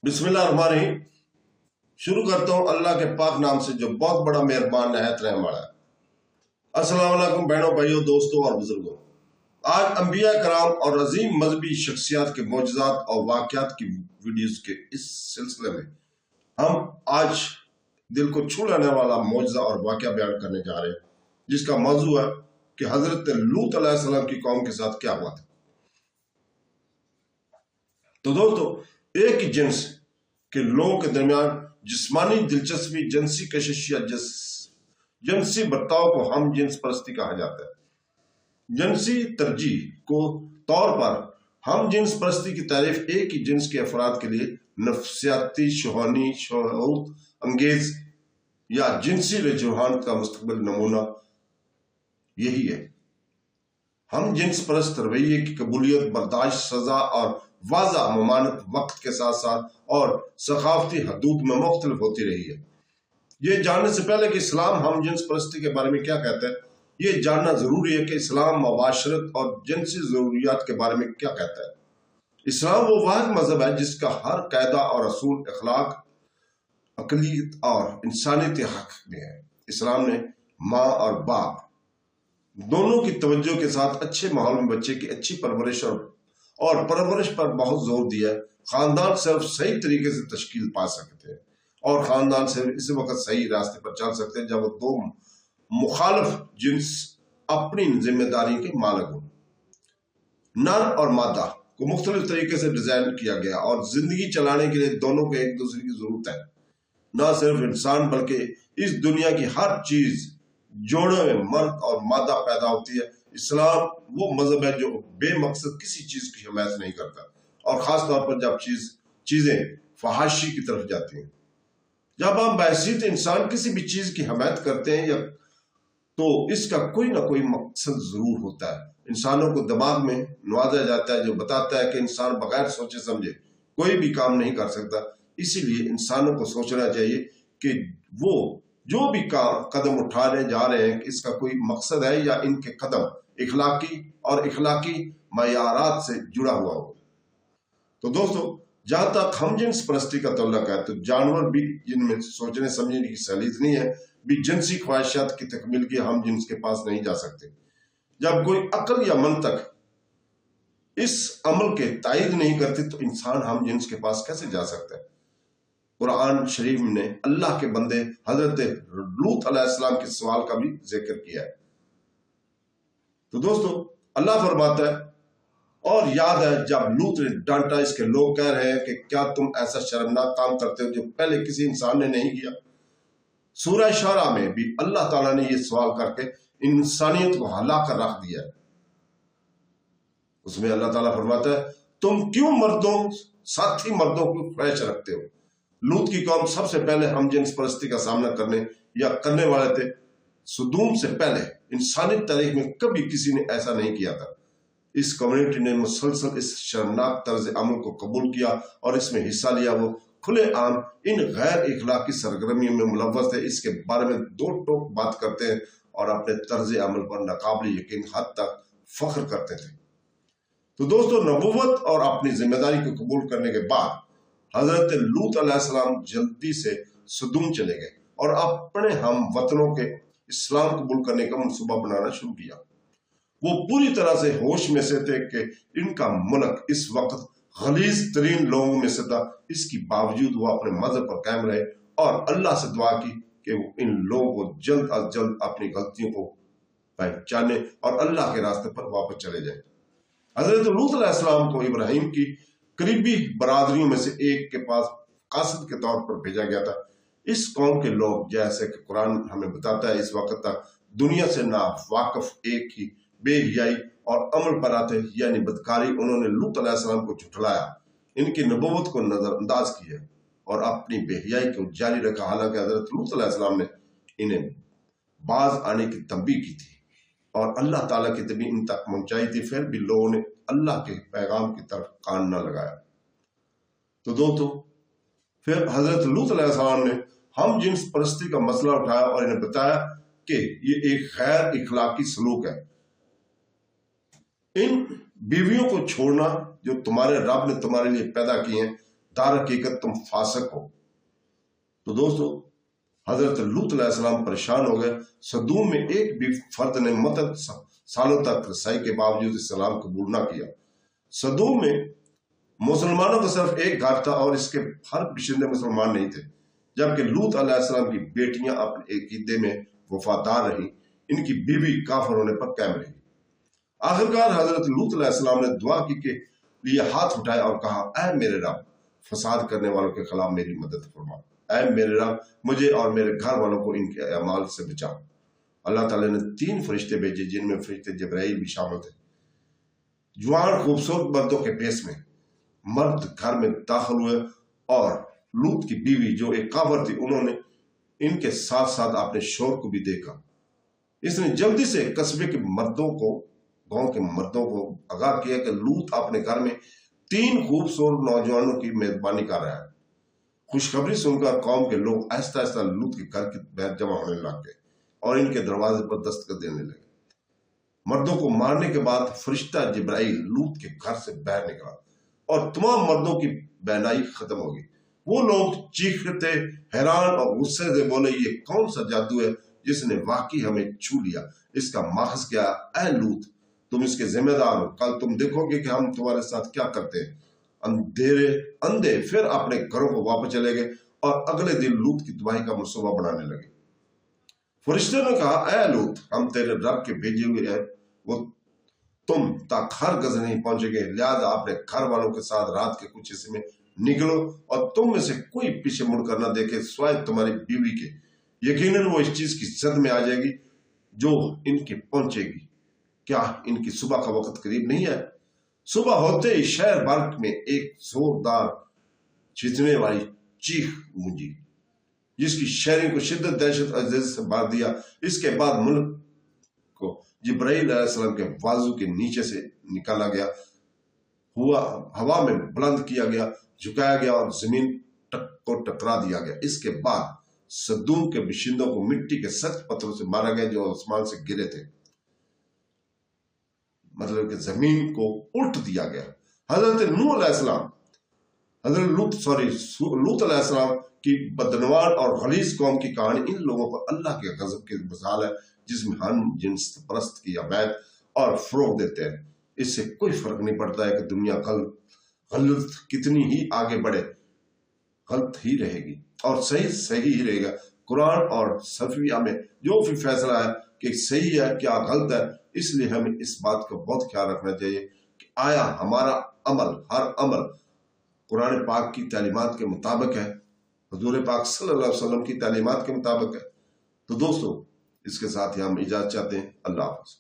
بسم اللہ الرحمن الرحیم۔ شروع کرتا ہوں اللہ کے پاک نام سے جو بہت بڑا مہربان نہایت رحم والا ہے۔ السلام علیکم بہنوں بھائیوں دوستوں اور بزرگوں۔ آج انبیاء کرام اور عظیم مذہبی شخصیات کے معجزات اور واقعات کی ویڈیوز کے اس سلسلے میں ہم آج دل کو چھو لینے والا معجزہ اور واقعہ بیان کرنے جا رہے ہیں، جس کا موضوع ہے کہ حضرت لوط علیہ السلام کی قوم کے ساتھ کیا ہوا تھا۔ تو دوستو، ایک ہی جنس کے لوگوں کے درمیان جسمانی دلچسپی، جنسی کشش یا جنسی برتاؤ کو ہم جنس پرستی کہا جاتا ہے۔ جنسی ترجیح کو طور پر ہم جنس پرستی کی تعریف ایک ہی جنس کے افراد کے لیے نفسیاتی، شہوانی، شہوت انگیز یا جنسی رجحان کا مستقبل نمونہ یہی ہے۔ ہم جنس پرست رویے کی قبولیت، برداشت، سزا اور واضح ممانعت وقت کے ساتھ ساتھ اور ثقافتی حدود میں مختلف ہوتی رہی ہے۔ یہ جاننے سے پہلے کہ اسلام ہم جنس پرستی کے بارے میں کیا کہتا ہے، یہ جاننا ضروری ہے کہ اسلام معاشرت اور جنسی ضروریات کے بارے میں کیا کہتا ہے۔ اسلام وہ واحد مذہب ہے جس کا ہر قاعدہ اور اصول اخلاق، اقلیت اور انسانیت حق میں ہے۔ اسلام نے ماں اور باپ دونوں کی توجہ کے ساتھ اچھے ماحول میں بچے کی اچھی پرورش اور پرورش پر بہت زور دیا ہے۔ خاندان صرف صحیح طریقے سے تشکیل پا سکتے ہیں اور خاندان صرف اسی وقت صحیح راستے پر چل سکتے ہیں جب وہ دو مخالف جنس اپنی ذمہ داری کے مالک ہوں۔ نر اور مادہ کو مختلف طریقے سے ڈیزائن کیا گیا اور زندگی چلانے کے لیے دونوں کو ایک دوسرے کی ضرورت ہے۔ نہ صرف انسان بلکہ اس دنیا کی ہر چیز جوڑے میں مرد اور مادہ پیدا ہوتی ہے۔ اسلام وہ مذہب ہے جو بے مقصد کسی چیز کی حمایت نہیں کرتا، اور خاص طور پر جب چیزیں فحاشی کی طرف جاتی ہیں۔ جب ہم بحیثیت انسان کسی بھی چیز کی حمایت کرتے ہیں تو اس کا کوئی نہ کوئی مقصد ضرور ہوتا ہے۔ انسانوں کو دماغ میں نوازا جاتا ہے جو بتاتا ہے کہ انسان بغیر سوچے سمجھے کوئی بھی کام نہیں کر سکتا۔ اسی لیے انسانوں کو سوچنا چاہیے کہ وہ جو بھی قدم اٹھانے جا رہے ہیں اس کا کوئی مقصد ہے یا ان کے قدم اخلاقی معیارات سے جڑا ہوا ہو۔ تو دوستو، جہاں تک ہم جنس پرستی کا تعلق ہے تو جانور بھی جن میں سوچنے سمجھنے کی صلاحیت نہیں ہے بھی جنسی خواہشات کی تکمیل کے ہم جنس کے پاس نہیں جا سکتے۔ جب کوئی عقل یا منطق اس عمل کے تائید نہیں کرتی تو انسان ہم جنس کے پاس کیسے جا سکتا ہے؟ قرآن شریف نے اللہ کے بندے حضرت لوط علیہ السلام کے سوال کا بھی ذکر کیا ہے۔ تو دوستو، اللہ فرماتا ہے، اور یاد ہے جب لوط نے ڈانٹا، اس کے لوگ کہہ رہے ہیں کہ کیا تم ایسا شرمناک کام کرتے ہو جو پہلے کسی انسان نے نہیں کیا۔ سورہ شعراء میں بھی اللہ تعالیٰ نے یہ سوال کر کے انسانیت کو ہلا کر رکھ دیا ہے۔ اس میں اللہ تعالیٰ فرماتا ہے، تم کیوں ساتھی مردوں کو خواہش رکھتے ہو؟ لوط کی قوم سب سے پہلے ہم جنس پرستی کا سامنا کرنے والے تھے۔ صدوم سے پہلے انسانی تاریخ میں کبھی کسی نے ایسا نہیں کیا تھا۔ اس کمیونٹی نے مسلسل اس شرمناک طرز عمل کو قبول کیا اور اس میں حصہ لیا۔ وہ کھلے عام ان غیر اخلاقی سرگرمیوں میں ملوث تھے، اس کے بارے میں دو ٹوک بات کرتے ہیں اور اپنے طرز عمل پر ناقابل یقین حد تک فخر کرتے تھے۔ تو دوستو، نبوت اور اپنی ذمہ داری کو قبول کرنے کے بعد حضرت لوط علیہ السلام جلدی سے صدوم چلے گئے اور اپنے ہم وطنوں کے اسلام قبول کرنے کا منصوبہ بنانا شروع کیا۔ وہ پوری طرح سے ہوش میں سے تھے کہ ان کا ملک اس وقت غلیظ ترین لوگوں میں سے تھا۔ اس کی باوجود وہ اپنے مذہب پر قائم رہے اور اللہ سے دعا کی کہ وہ ان لوگوں کو جلد از جلد اپنی غلطیوں کو پہچانے اور اللہ کے راستے پر واپس چلے جائیں۔ حضرت لوط علیہ السلام کو ابراہیم کی قریبی برادریوں میں سے ایک کے پاس قاصد کے طور پر بھیجا گیا تھا۔ اس قوم کے لوگ، جیسے کہ قرآن ہمیں بتاتا ہے، اس وقت تک دنیا سے ناواقف، ایک ہی بے حیائی اور عمل پر آتے یعنی بدکاری۔ انہوں نے لوط علیہ السلام کو جھٹلایا، ان کی نبوت کو نظر انداز کیا اور اپنی بے حیائی کو جاری رکھا۔ حالانکہ حضرت لوط علیہ السلام نے انہیں باز آنے کی تنبیہ کی تھی اور اللہ تعالیٰ کی تنبیہ ان تک پہنچائی تھی، پھر بھی لوگوں نے اللہ کے پیغام کی طرف کان نہ لگایا۔ تو دوستو، پھر حضرت لوط علیہ السلام نے ہم جنس پرستی کا مسئلہ اٹھایا اور انہیں بتایا کہ یہ ایک غیر اخلاقی سلوک ہے۔ ان بیویوں کو چھوڑنا جو تمہارے رب نے تمہارے لیے پیدا کی ہیں، در حقیقت تم فاسق ہو۔ تو دوستو حضرت لوط علیہ السلام پریشان ہو گئے۔ صدوم میں ایک بھی فرد نے مدت سالوں تک رسائی کے باوجود اسلام قبول نہ کیا۔ صدوم میں مسلمانوں کا صرف ایک گھر تھا اور اس کے ہر باشندے مسلمان نہیں تھے، جبکہ لوط علیہ السلام کی بیٹیاں اپنے عقیدے میں وفادار رہیں، ان کی بیوی کافر ہونے پر قائم رہی۔ آخرکار حضرت لوط علیہ السلام نے دعا کی کے لیے ہاتھ اٹھائے اور کہا، اے میرے رب، فساد کرنے والوں کے خلاف میری مدد فرما۔ اے میرے رب، مجھے اور میرے گھر والوں کو ان کے اعمال سے بچا۔ اللہ تعالیٰ نے 3 فرشتے بھیجے، جن میں فرشتے جبرائیل بھی شامل تھے۔ جوان خوبصورت مردوں کے بیس میں مرد گھر میں داخل ہوئے اور لوط کی بیوی جو ایک کافر تھی، انہوں نے ان کے ساتھ ساتھ اپنے شوہر کو بھی دیکھا۔ اس نے جلدی سے قصبے کے مردوں کو، گاؤں کے مردوں کو آگاہ کیا کہ لوط اپنے گھر میں 3 خوبصورت نوجوانوں کی میزبانی کر رہا ہے۔ خوشخبری سن کر قوم کے لوگ آہستہ آہستہ لوط کے گھر کے باہر جمع ہونے لگ گئے اور ان کے دروازے پر دستک دینے لگے۔ مردوں کو مارنے کے بعد فرشتہ جبرائیل لوط کے گھر سے باہر نکلا اور تمام مردوں کی بینائی ختم ہو گئی۔ وہ لوگ چیختے حیران اور غصے سے بولے، یہ کون سا جادو ہے جس نے واقعی ہمیں چھو لیا؟ اس کا ماخذ کیا؟ اے لوط، تم اس کے ذمہ دار ہو۔ کل تم دیکھو گے کہ ہم تمہارے ساتھ کیا کرتے ہیں۔ اندھے پھر اپنے گھروں کو واپس چلے گئے اور اگلے دن لوط کی تباہی کا منصوبہ بنانے لگے۔ فرشتے نے کہا، اے لوط، ہم تیرے رب کے بھیجے ہوئے ہیں، وہ تم تک ہرگز نہیں پہنچے گے، لہذا اپنے گھر والوں کے ساتھ رات کے کچھ حصے میں نکلو اور تم میں سے کوئی پیچھے مڑ کر نہ دیکھے سوائے تمہاری بیوی کے۔ یقیناً وہ اس چیز کی زد میں آ جائے گی جو ان کے پہنچے گی۔ کیا ان کی صبح کا وقت قریب نہیں ہے؟ صبح ہوتے ہی شہر بھر میں ایک زوردار چیخنے والی چیخ گونجی، جس کی شہریوں کو شدت دہشت اور سے بھر دیا۔ اس کے بعد ملک کو جبرائیل علیہ السلام کے بازو کے نیچے سے نکالا گیا، ہوا میں بلند کیا گیا، جھکایا گیا اور زمین کو ٹکرا دیا گیا۔ اس کے بعد صدوم کے باشندوں کو مٹی کے سخت پتھروں سے مارا گیا جو آسمان سے گرے تھے، مطلب کہ زمین کو الٹ دیا گیا۔ حضرت لوط علیہ السلام کی بدعنوان اور غلیظ قوم کی کہانی ان لوگوں پر اللہ کے غضب کی مثال ہے، جس میں ہم جنس پرست کی عبادت اور فروغ دیتے ہیں۔ اس سے کوئی فرق نہیں پڑتا ہے کہ دنیا غلط کتنی ہی آگے بڑھے، غلط ہی رہے گی اور صحیح ہی رہے گا۔ قرآن اور صفیہ میں جو بھی فیصلہ ہے کہ صحیح ہے کیا غلط ہے، اس لیے ہمیں اس بات کا بہت خیال رکھنا چاہیے کہ آیا ہمارا ہر عمل قرآن پاک کی تعلیمات کے مطابق ہے، حضور پاک صلی اللہ علیہ وسلم کی تعلیمات کے مطابق ہے۔ تو دوستو، اس کے ساتھ ہی ہم اجازت چاہتے ہیں۔ اللہ حافظ۔